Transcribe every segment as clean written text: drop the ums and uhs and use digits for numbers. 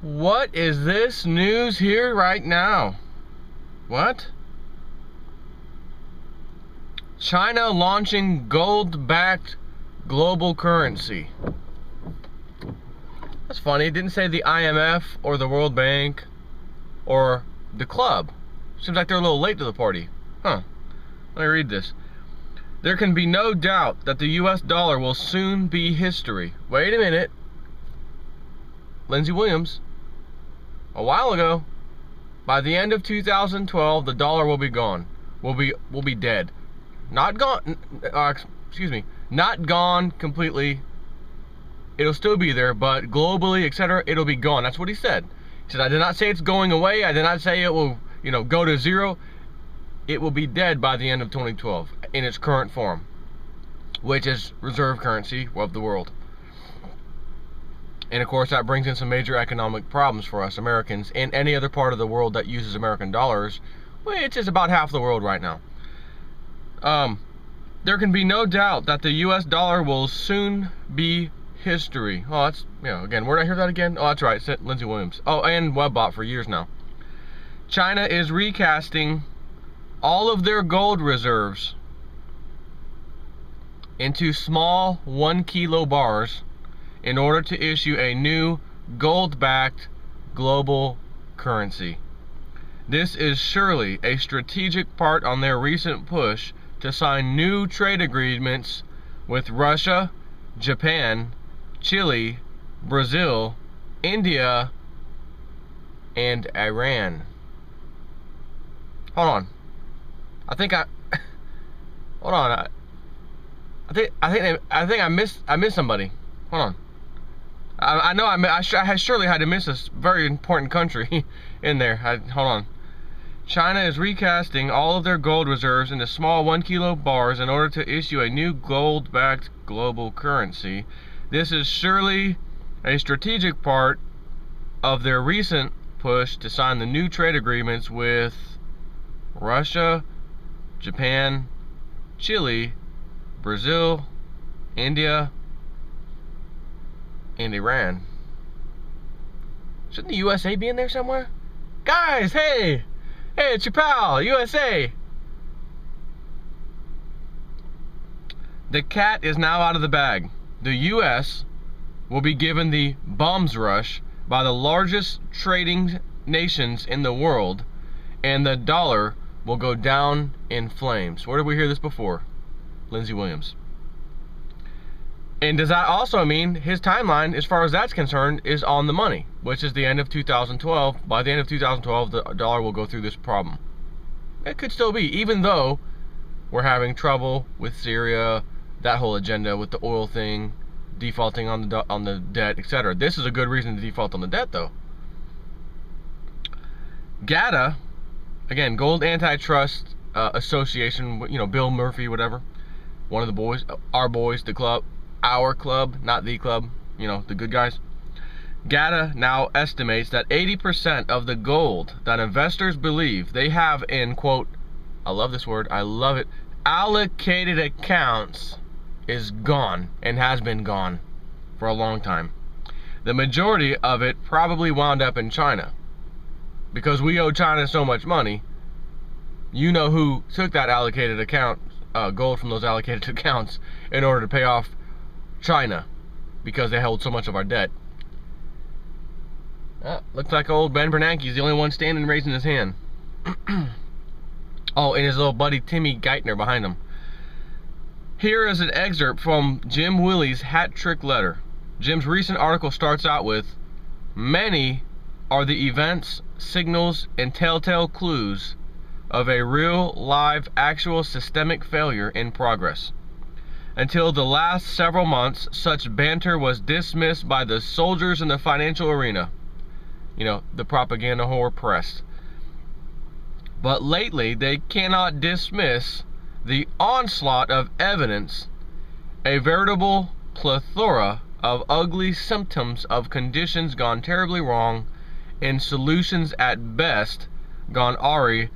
What is this news here right now? What? China launching gold-backed global currency. That's funny. It didn't say the IMF or the World Bank or the club. Seems like they're a little late to the party. Huh. Let me read this. There can be no doubt that the US dollar will soon be history. Wait a minute. Lindsey Williams. A while ago. By the end of 2012, the dollar will be gone. Will be dead. Not gone. Excuse me. Not gone completely. It'll still be there, but globally, etc., it'll be gone. That's what he said. He said, I did not say it's going away. I did not say it will, go to zero. It will be dead by the end of 2012 in its current form, which is reserve currency of the world. And of course, that brings in some major economic problems for us Americans and any other part of the world that uses American dollars, which is about half the world right now. There can be no doubt that the US dollar will soon be history. Oh, that's, again, where did I hear that again? Oh, that's right, Lindsey Williams. Oh, and Webbot for years now. China is recasting all of their gold reserves into small 1 kilo bars in order to issue a new gold-backed global currency. This is surely a strategic part on their recent push to sign new trade agreements with Russia, Japan, Chile, Brazil, India, and Iran. Hold on. Hold on. I think I missed somebody. Hold on. I know I surely had to miss a very important country in there. Hold on. China is recasting all of their gold reserves into small 1 kilo bars in order to issue a new gold-backed global currency. This is surely a strategic part of their recent push to sign the new trade agreements with Russia, Japan, Chile, Brazil, India, and Iran. Shouldn't the USA be in there somewhere? Guys, hey! Hey, it's your pal, USA! The cat is now out of the bag. The US will be given the bombs rush by the largest trading nations in the world, and the dollar will go down in flames. Where did we hear this before? Lindsey Williams. And does that also mean his timeline, as far as that's concerned, is on the money, which is the end of 2012. By the end of 2012, the dollar will go through this problem. It could still be, even though we're having trouble with Syria, that whole agenda with the oil thing, defaulting on the debt, etc. This is a good reason to default on the debt, though. GATA, again, Gold Antitrust Association, Bill Murphy, whatever, one of the boys, our boys, the club, our club, not the club, the good guys. GATA now estimates that 80% of the gold that investors believe they have in, quote, I love this word, I love it, allocated accounts is gone and has been gone for a long time. The majority of it probably wound up in China. Because we owe China so much money, you know who took that allocated account, gold from those allocated accounts in order to pay off China, because they held so much of our debt. Looks like old Ben Bernanke's the only one standing raising his hand. Oh, and his little buddy Timmy Geithner behind him. Here is an excerpt from Jim Willey's hat trick letter. Jim's recent article starts out with, many are the events, signals, and telltale clues of a real, live, actual systemic failure in progress. Until the last several months, such banter was dismissed by the soldiers in the financial arena. The propaganda whore press. But lately, they cannot dismiss the onslaught of evidence, a veritable plethora of ugly symptoms of conditions gone terribly wrong, and solutions at best gone awry,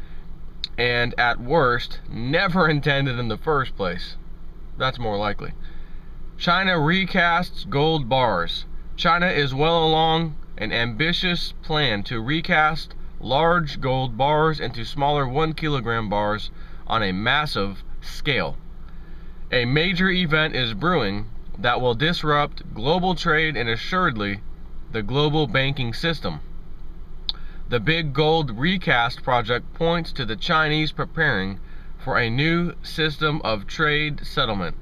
and at worst, never intended in the first place. That's more likely. China recasts gold bars. China is well along an ambitious plan to recast large gold bars into smaller 1 kilogram bars on a massive scale. A major event is brewing that will disrupt global trade and assuredly the global banking system. The Big Gold Recast project points to the Chinese preparing for a new system of trade settlement.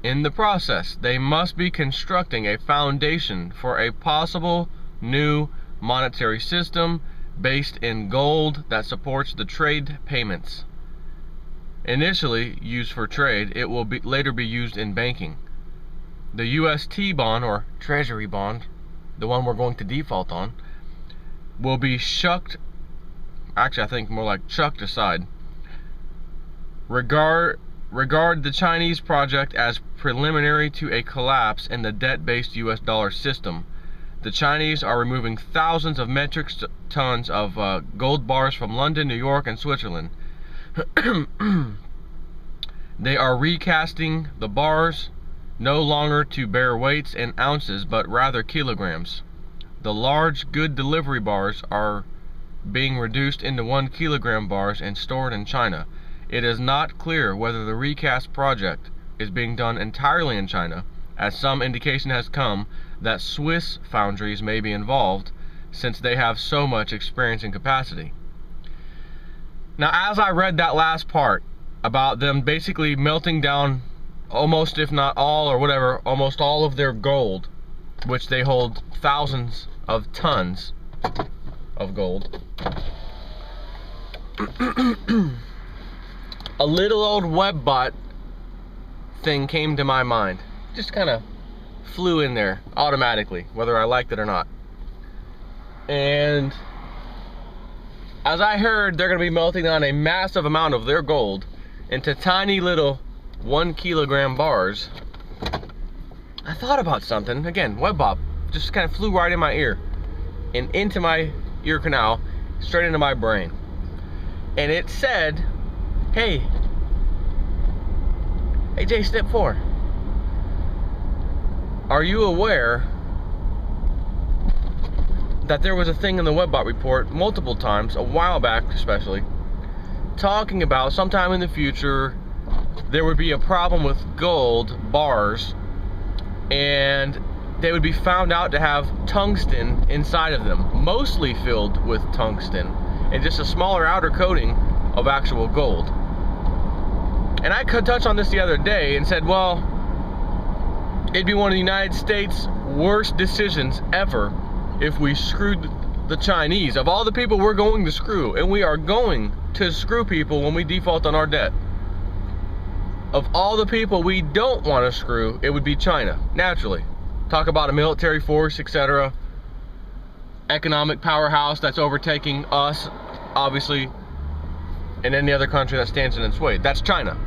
In the process, they must be constructing a foundation for a possible new monetary system based in gold that supports the trade payments. Initially used for trade, it will later be used in banking. The UST bond, or Treasury bond, the one we're going to default on, will be chucked aside. Regard the Chinese project as preliminary to a collapse in the debt-based US dollar system. The Chinese are removing thousands of metric tons of gold bars from London, New York, and Switzerland. They are recasting the bars no longer to bear weights in ounces, but rather kilograms. The large good delivery bars are being reduced into 1 kilogram bars and stored in China. It is not clear whether the recast project is being done entirely in China, as some indication has come that Swiss foundries may be involved, since they have so much experience and capacity. Now, as I read that last part about them basically melting down almost, if not all, or whatever, almost all of their gold, which they hold thousands of tons of gold, a little old webbot thing came to my mind. Just kind of flew in there automatically, whether I liked it or not. And as I heard they're going to be melting down a massive amount of their gold into tiny little 1 kilogram bars, I thought about something. Again, webbot just kind of flew right in my ear and into my ear canal, straight into my brain. And it said, hey Jay, step 4, are you aware that there was a thing in the webbot report multiple times, a while back especially, talking about sometime in the future there would be a problem with gold bars and they would be found out to have tungsten inside of them, mostly filled with tungsten, and just a smaller outer coating of actual gold. And I could touch on this the other day and said, well, it'd be one of the United States' worst decisions ever if we screwed the Chinese. Of all the people we're going to screw, and we are going to screw people when we default on our debt, of all the people we don't want to screw, it would be China, naturally. Talk about a military force, etc. Economic powerhouse that's overtaking us, obviously, and any other country that stands in its way. That's China.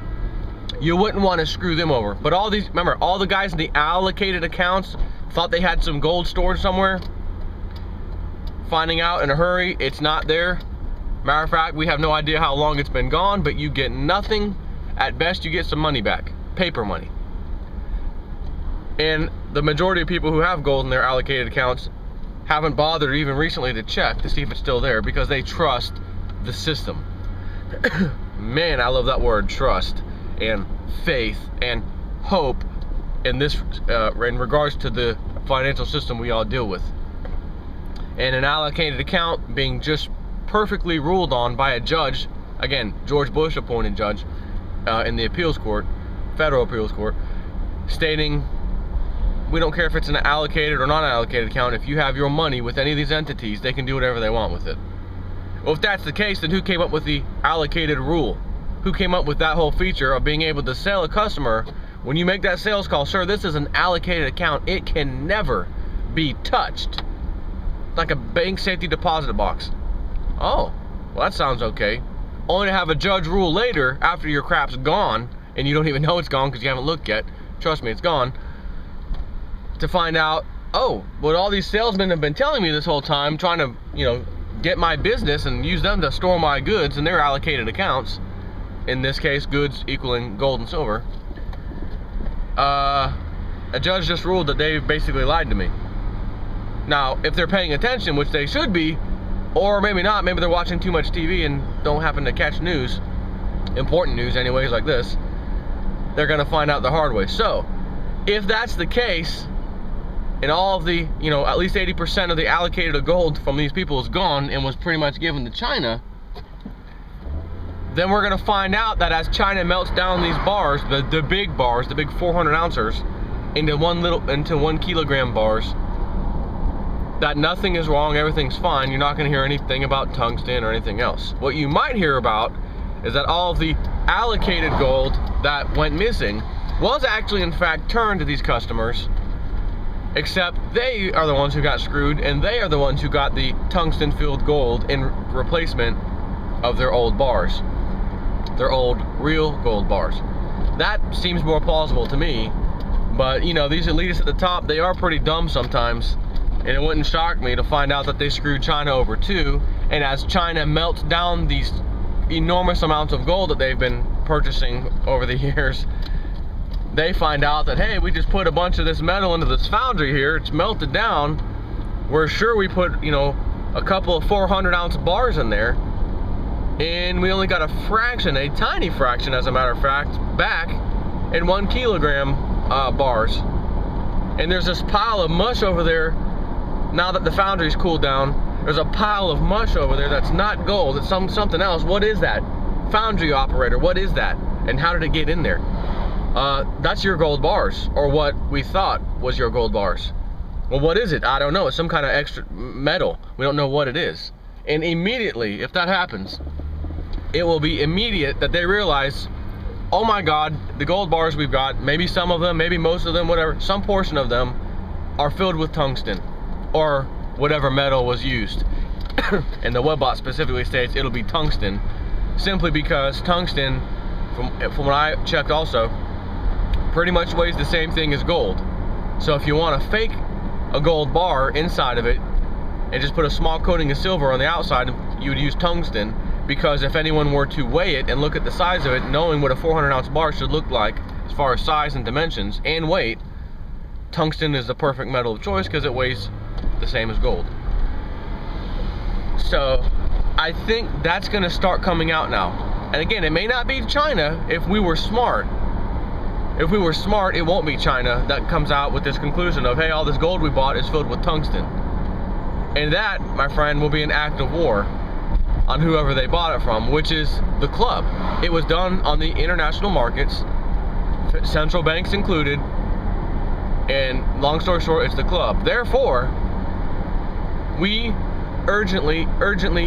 You wouldn't want to screw them over. But all these, remember, all the guys in the allocated accounts thought they had some gold stored somewhere. Finding out in a hurry, it's not there. Matter of fact, we have no idea how long it's been gone, but you get nothing. At best, you get some money back. Paper money. And the majority of people who have gold in their allocated accounts haven't bothered even recently to check to see if it's still there, because they trust the system. Man, I love that word, trust, and faith, and hope in this, in regards to the financial system we all deal with. And an allocated account being just perfectly ruled on by a judge, again, George Bush appointed judge, in the appeals court, federal appeals court, stating, we don't care if it's an allocated or non-allocated account. If you have your money with any of these entities, they can do whatever they want with it. Well, if that's the case, then who came up with the allocated rule? Who came up with that whole feature of being able to sell a customer, when you make that sales call, sir, this is an allocated account, it can never be touched. Like a bank safety deposit box. Oh, well, that sounds okay. Only to have a judge rule later, after your crap's gone, and you don't even know it's gone because you haven't looked yet. Trust me, it's gone. To find out, oh, what all these salesmen have been telling me this whole time, trying to, you know, get my business and use them to store my goods in their allocated accounts. In this case, goods equaling gold and silver. A judge just ruled that they basically lied to me. Now, if they're paying attention, which they should be, or maybe not, maybe they're watching too much TV and don't happen to catch news, important news anyways like this, they're gonna find out the hard way. So, if that's the case, and all of the, you know, at least 80% of the allocated gold from these people is gone and was pretty much given to China, then we're gonna find out that as China melts down these bars, the big bars, the big 400 ounces, into 1 kilogram bars, that nothing is wrong, everything's fine. You're not gonna hear anything about tungsten or anything else. What you might hear about is that all of the allocated gold that went missing was actually in fact turned to these customers, except they are the ones who got screwed, and they are the ones who got the tungsten filled gold in replacement of their old bars, their old real gold bars. That seems more plausible to me, but you know, these elitists at the top, they are pretty dumb sometimes, and it wouldn't shock me to find out that they screwed China over too. And as China melts down these enormous amounts of gold that they've been purchasing over the years, they find out that, hey, we just put a bunch of this metal into this foundry here, it's melted down, we're sure we put, you know, a couple of 400-ounce bars in there, and we only got a fraction, a tiny fraction as a matter of fact, back in 1 kilogram bars. And there's this pile of mush over there, now that the foundry's cooled down, there's a pile of mush over there that's not gold, it's something else. What is that? Foundry operator, what is that? And how did it get in there? That's your gold bars, or what we thought was your gold bars. Well, what is it? I don't know. It's some kind of extra metal. We don't know what it is. And immediately, if that happens, it will be immediate that they realize, oh my God, the gold bars we've got, maybe some of them, maybe most of them, whatever, some portion of them are filled with tungsten, or whatever metal was used. And the webbot specifically states it'll be tungsten, simply because tungsten, from what I checked also, pretty much weighs the same thing as gold. So if you want to fake a gold bar inside of it and just put a small coating of silver on the outside, you would use tungsten, because if anyone were to weigh it and look at the size of it, knowing what a 400-ounce bar should look like as far as size and dimensions and weight, tungsten is the perfect metal of choice because it weighs the same as gold. So I think that's going to start coming out now. And again, it may not be China. If we were smart, it won't be China that comes out with this conclusion of, hey, all this gold we bought is filled with tungsten. And that, my friend, will be an act of war on whoever they bought it from, which is the club. It was done on the international markets, central banks included, and long story short, it's the club. Therefore, we urgently,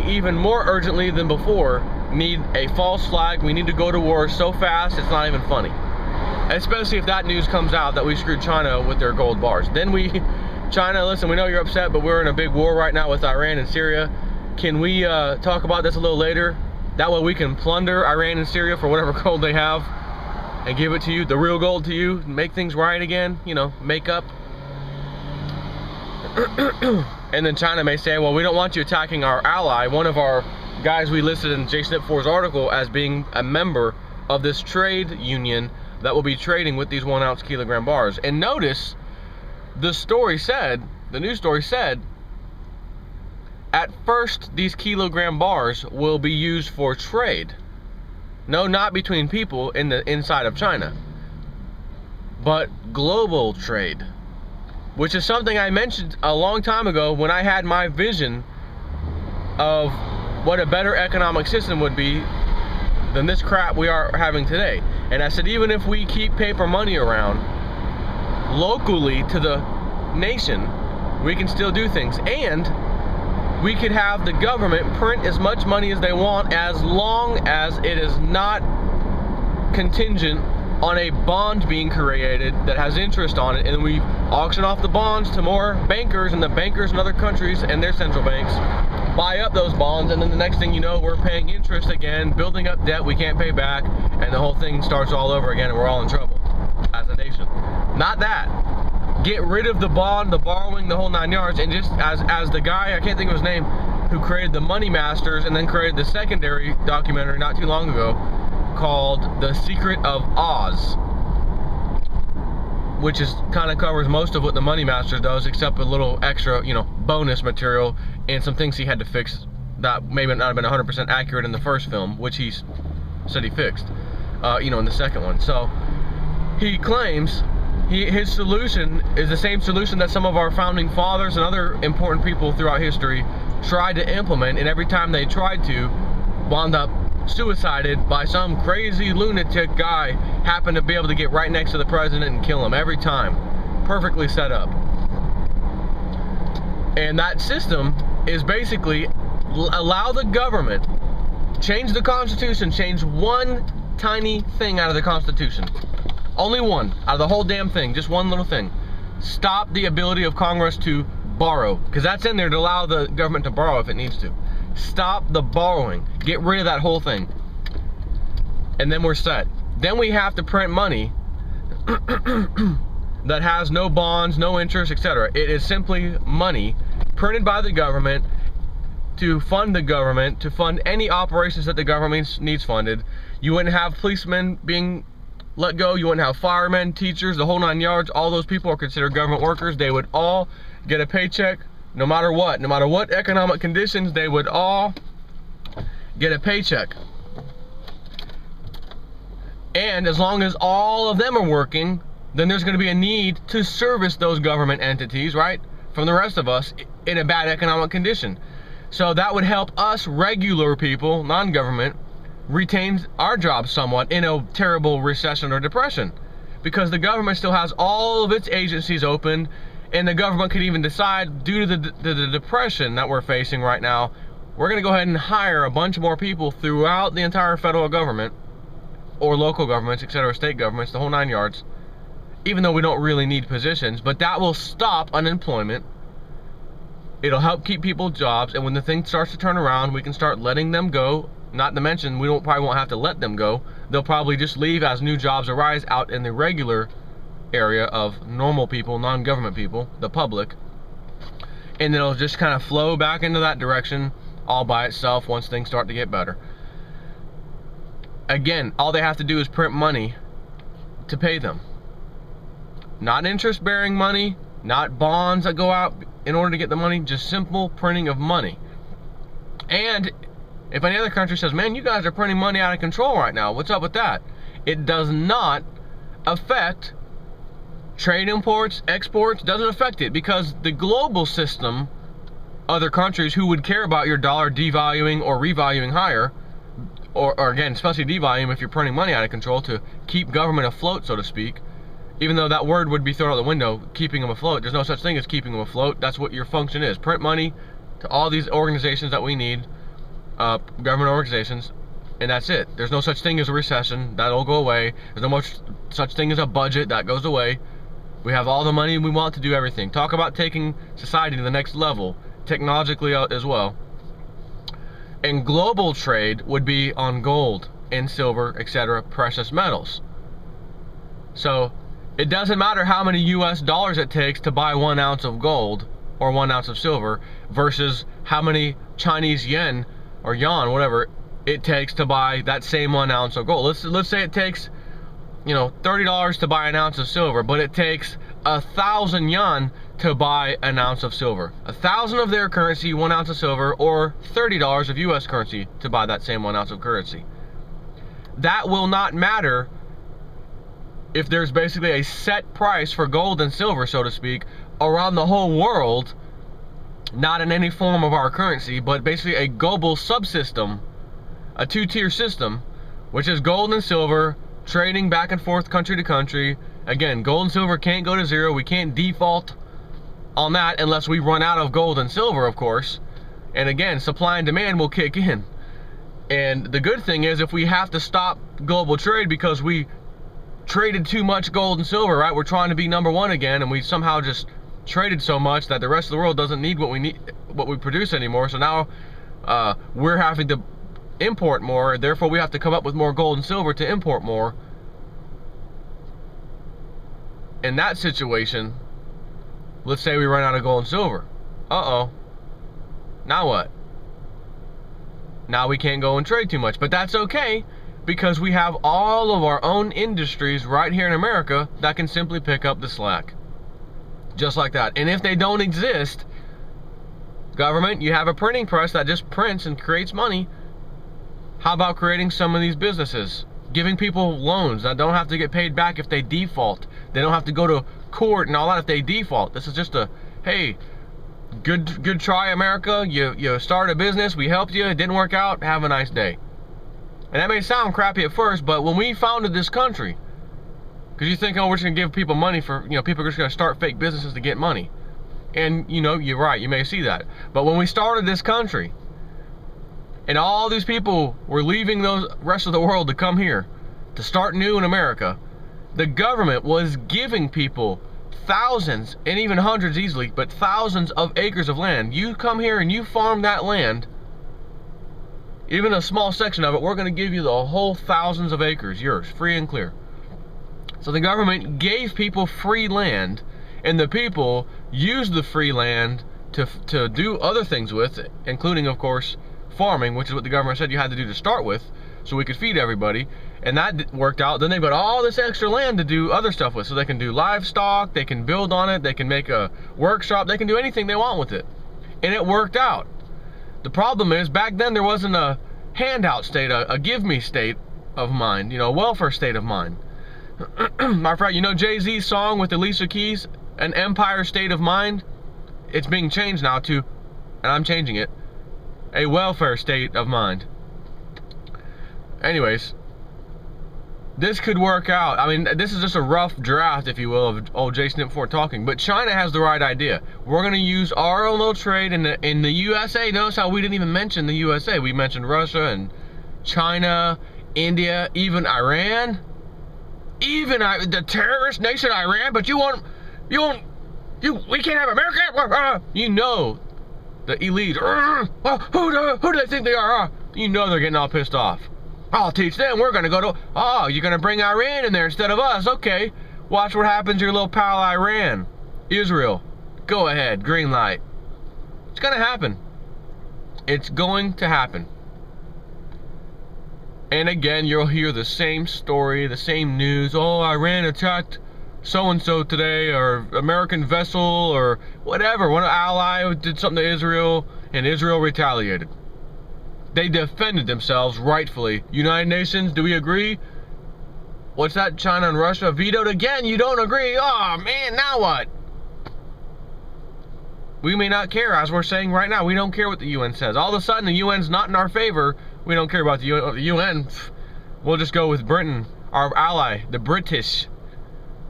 even more urgently than before, need a false flag. We need to go to war so fast it's not even funny. Especially if that news comes out that we screwed China with their gold bars. Then China, listen, we know you're upset, but we're in a big war right now with Iran and Syria. Can we talk about this a little later? That way we can plunder Iran and Syria for whatever gold they have and give it to you, the real gold to you, make things right again, you know, make up. And then China may say, well, we don't want you attacking our ally, one of our guys we listed in JSNIP4's article as being a member of this trade union that will be trading with these 1 ounce kilogram bars. And notice, the news story said, at first these kilogram bars will be used for trade. No, not between people in the inside of China, but global trade, which is something I mentioned a long time ago when I had my vision of what a better economic system would be than this crap we are having today. And I said, even if we keep paper money around locally to the nation, we can still do things. And we could have the government print as much money as they want, as long as it is not contingent on a bond being created that has interest on it, and we auction off the bonds to more bankers, and the bankers in other countries and their central banks buy up those bonds, and then the next thing you know, we're paying interest again, building up debt we can't pay back, and the whole thing starts all over again, and we're all in trouble as a nation. Not that. Get rid of the bond, the borrowing, the whole 9 yards, and just as the guy, I can't think of his name, who created the Money Masters and then created the secondary documentary not too long ago called The Secret of Oz. which is kind of covers most of what the Money Master does, except a little extra, you know, bonus material and some things he had to fix that maybe not have been 100% accurate in the first film, which he said he fixed, you know, in the second one. So he claims his solution is the same solution that some of our founding fathers and other important people throughout history tried to implement, and every time they tried to, wound up suicided by some crazy lunatic guy happened to be able to get right next to the president and kill him every time. Perfectly set up. And that system is basically allow the government, change the Constitution, change one tiny thing out of the Constitution. Only one out of the whole damn thing, just one little thing. Stop the ability of Congress to borrow, because that's in there to allow the government to borrow if it needs to. Stop the borrowing. Get rid of that whole thing. And then we're set. Then we have to print money that has no bonds, no interest, etc. It is simply money printed by the government to fund the government, to fund any operations that the government needs funded. You wouldn't have policemen being let go, you wouldn't have firemen, teachers, the whole 9 yards. All those people are considered government workers. They would all get a paycheck no matter what economic conditions. They would all get a paycheck. And as long as all of them are working, then there's going to be a need to service those government entities, right, from the rest of us in a bad economic condition. So that would help us regular people, non-government, retain our jobs somewhat in a terrible recession or depression, because the government still has all of its agencies open, and the government could even decide, due to the depression that we're facing right now, we're going to go ahead and hire a bunch more people throughout the entire federal government, or local governments, etc., state governments, the whole 9 yards, even though we don't really need positions. But that will stop unemployment. It'll help keep people jobs, and when the thing starts to turn around, we can start letting them go. Not to mention, we probably won't have to let them go. They'll probably just leave as new jobs arise out in the regular area of normal people, non-government people, the public. And it'll just kind of flow back into that direction all by itself once things start to get better. Again, all they have to do is print money to pay them. Not interest-bearing money, not bonds that go out in order to get the money, just simple printing of money. And if any other country says, man, you guys are printing money out of control right now, what's up with that? It does not affect trade imports, exports, doesn't affect it, because the global system, other countries who would care about your dollar devaluing or revaluing higher, or again, especially devaluing if you're printing money out of control to keep government afloat, so to speak, even though that word would be thrown out the window, keeping them afloat. There's no such thing as keeping them afloat. That's what your function is. Print money to all these organizations that we need, government organizations, and that's it. There's no such thing as a recession. That'll go away. There's no such thing as a budget. That goes away. We have all the money we want to do everything. Talk about taking society to the next level, technologically as well. And global trade would be on gold and silver, etc., precious metals. So it doesn't matter how many US dollars it takes to buy 1 ounce of gold or 1 ounce of silver versus how many Chinese yen or yuan, whatever, it takes to buy that same 1 ounce of gold. Let's say it takes, you know, $30 to buy an ounce of silver, but it takes 1,000 yuan to buy an ounce of silver. 1,000 of their currency, 1 ounce of silver, or $30 of US currency to buy that same 1 ounce of currency. That will not matter if there's basically a set price for gold and silver, so to speak, around the whole world, not in any form of our currency, but basically a global subsystem, a two-tier system, which is gold and silver, trading back and forth country to country. Again, gold and silver can't go to zero. We can't default on that unless we run out of gold and silver, of course. And again, supply and demand will kick in. And the good thing is, if we have to stop global trade because we traded too much gold and silver, right? We're trying to be #1 again, and we somehow just traded so much that the rest of the world doesn't need what we produce anymore. So now we're having to import more, therefore we have to come up with more gold and silver to import more. In that situation, let's say we run out of gold and silver. Uh-oh. Now what? Now we can't go and trade too much, but that's okay, because we have all of our own industries right here in America that can simply pick up the slack. Just like that. And if they don't exist, government, you have a printing press that just prints and creates money. How about creating some of these businesses? Giving people loans that don't have to get paid back if they default. They don't have to go to court and all that if they default. This is just a, hey, good try, America. You started a business, we helped you, it didn't work out, have a nice day. And that may sound crappy at first, but when we founded this country, because you think, oh, we're just going to give people money for, people are just going to start fake businesses to get money. And, you're right, you may see that. But when we started this country, and all these people were leaving the rest of the world to come here, to start new in America, the government was giving people thousands, and even hundreds easily, but thousands of acres of land. You come here and you farm that land, even a small section of it, we're going to give you the whole thousands of acres, yours, free and clear. So the government gave people free land, and the people used the free land to do other things with, including, of course, farming, which is what the government said you had to do to start with, so we could feed everybody. And that worked out. Then they've got all this extra land to do other stuff with, so they can do livestock, they can build on it, they can make a workshop, they can do anything they want with it. And it worked out. The problem is, back then there wasn't a handout state, a give me state of mind, a welfare state of mind. Matter of fact, Jay-Z's song with Alicia Keys, An Empire State of Mind? It's being changed now to, and I'm changing it, a welfare state of mind. Anyways, this could work out. I mean, this is just a rough draft, if you will, of old Jason Ford talking. But China has the right idea. We're going to use our own little trade in the USA. Notice how we didn't even mention the USA. We mentioned Russia and China, India, even Iran. Even the terrorist nation Iran. But we can't have America. The elite. Who do they think they are? They're getting all pissed off. I'll teach them. We're going to go to... Oh, you're going to bring Iran in there instead of us. Okay. Watch what happens to your little pal Iran. Israel. Go ahead. Green light. It's going to happen. It's going to happen. And again, you'll hear the same story, the same news. Oh, Iran attacked so-and-so today, or American vessel, or whatever. One ally did something to Israel, and Israel retaliated. They defended themselves rightfully. United Nations, do we agree? What's that? China and Russia vetoed again. You don't agree? Oh man, now what? We may not care, as we're saying right now. We don't care what the UN says. All of a sudden, the UN's not in our favor. We don't care about the UN. We'll just go with Britain, our ally, the British,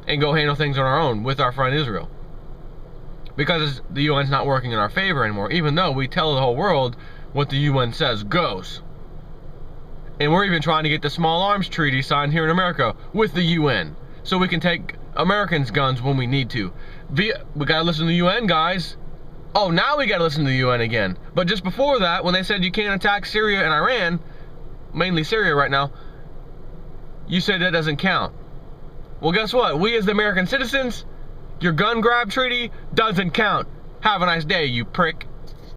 and go handle things on our own with our friend Israel. Because the UN's not working in our favor anymore, even though we tell the whole world what the UN says goes. And we're even trying to get the Small Arms Treaty signed here in America with the UN, so we can take Americans' guns when we need to. We gotta listen to the UN, guys. Oh, now we gotta listen to the UN again. But just before that, when they said you can't attack Syria and Iran, mainly Syria right now, you said that doesn't count. Well, guess what? We as the American citizens, your gun grab treaty doesn't count. Have a nice day, you prick.